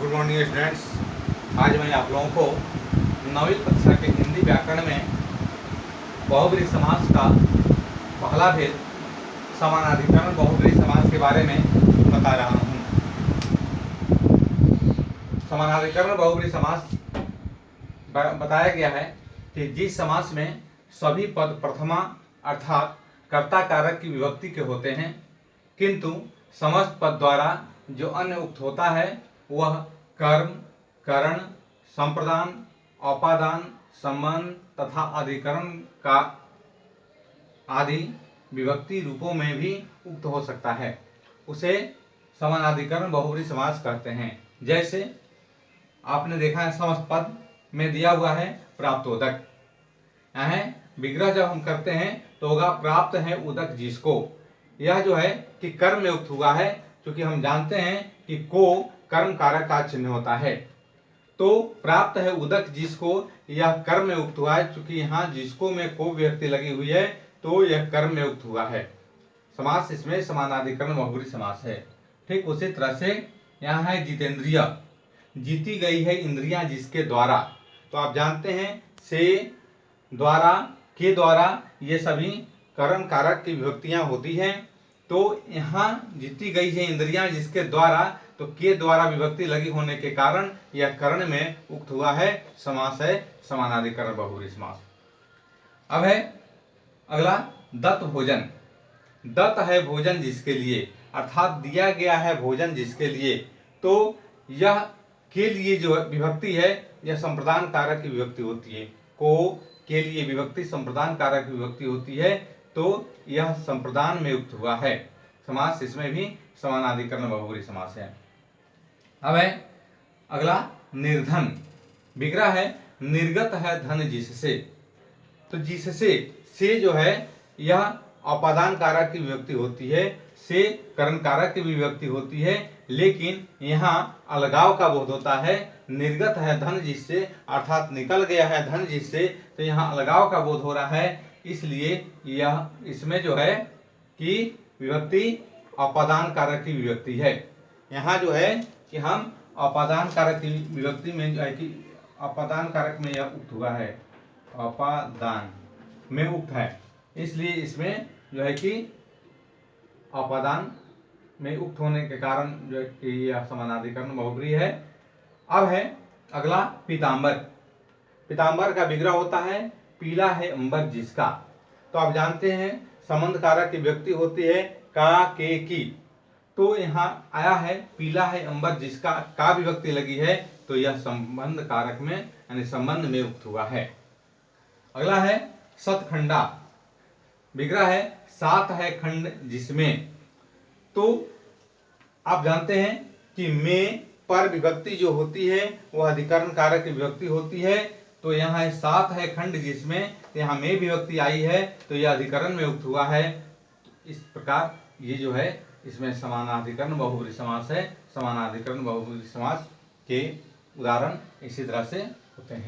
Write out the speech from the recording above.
Good morning students. आज मैं आप लोगों को 9वीं कक्षा के हिंदी व्याकरण में बहुब्रीहि समास का पहला भेद समानाधिकरण बहुब्रीहि समास के बारे में बता रहा हूँ। समानाधिकरण बहुब्रीहि समास बताया गया है कि जिस समास में सभी पद प्रथमा अर्थात कर्ता कारक की विभक्ति के होते हैं, किंतु समस्त पद द्वारा जो अन्य उक्त होता है वह कर्म, करण, संप्रदान, औपादान, संबंध तथा अधिकरण का आदि विभक्ति रूपों में भी उक्त हो सकता है, उसे समानाधिकरण बहुब्रीहि समास कहते हैं। जैसे आपने देखा है समस्त पद में दिया हुआ है प्राप्तोदक। यहाँ विग्रह जब हम करते हैं तो होगा प्राप्त है उदक जिसको। यह जो है कि कर्म में उक्त हुआ है, क्योंकि हम जानते हैं कि को कर्म कारक का चिन्ह होता है। तो प्राप्त है उदक जिसको, यह कर्म में उक्त हुआ है, क्योंकि यहाँ जिसको में को विभक्ति लगी हुई है तो यह कर्म में उक्त हुआ है। समास इसमें समानाधिकरण बहुब्रीहि समास है। ठीक उसी तरह से यहाँ है जितेंद्रिय, जीती गई है इंद्रियां जिसके द्वारा। तो आप जानते हैं से, द्वारा, के द्वारा ये सभी कर्म कारक की विभक्तियां होती हैं। तो यहाँ जीती गई है इंद्रियां जिसके द्वारा, तो के द्वारा विभक्ति लगी होने के कारण यह कर्ण में उक्त हुआ है। समास है समानाधिकरण बहुब्रीहि समास। अब है अगला दत्त भोजन। दत्त है भोजन जिसके लिए, अर्थात दिया गया है भोजन जिसके लिए। तो यह के लिए जो विभक्ति है यह संप्रदान कारक की विभक्ति होती है। को के लिए विभक्ति संप्रदान कारक की विभक्ति होती है, तो यह संप्रदान में उक्त हुआ है। समास इसमें भी समानाधिकरण बहुब्रीहि समास है। अब है अगला निर्धन। विग्रह है निर्गत है धन जिससे। तो जिससे से जो है यह औपादान कारक की विभक्ति होती है, से करण कारक की विभक्ति होती है, लेकिन यहाँ अलगाव का बोध होता है। निर्गत है धन जिससे अर्थात निकल गया है धन जिससे, तो यहाँ अलगाव का बोध हो रहा है, इसलिए यह इसमें जो है कि विभक्ति औपादान कारक की विभक्ति है। यहाँ जो है कि हम औपादान कारक की विभक्ति में जो है कि औपादान कारक में यह उक्त हुआ है, औपादान में उक्त है, इसलिए इसमें जो है कि औपादान में उक्त होने के कारण जो है कि यह समानाधिकरण बहुब्रीहि है। अब है अगला पीतांबर। पीतांबर का विग्रह होता है पीला है अंबर जिसका। तो आप जानते हैं संबंध कारक की विभक्ति होती है का, के, की। तो यहाँ आया है पीला है अंबर जिसका, का विभक्ति लगी है, तो यह संबंध कारक में यानी संबंध में उक्त हुआ है। अगला है सतखंडा। विग्रह है सात है खंड जिसमें। तो आप जानते हैं कि में पर विभक्ति जो होती है वह अधिकरण कारक की विभक्ति होती है। तो यहाँ है सात है खंड जिसमें, यहाँ में विभक्ति आई है, तो यह अधिकरण में उक्त हुआ है। इस प्रकार ये जो है इसमें समानाधिकरण बहुब्रीहि समास है। समानाधिकरण बहुब्रीहि समास के उदाहरण इसी तरह से होते हैं।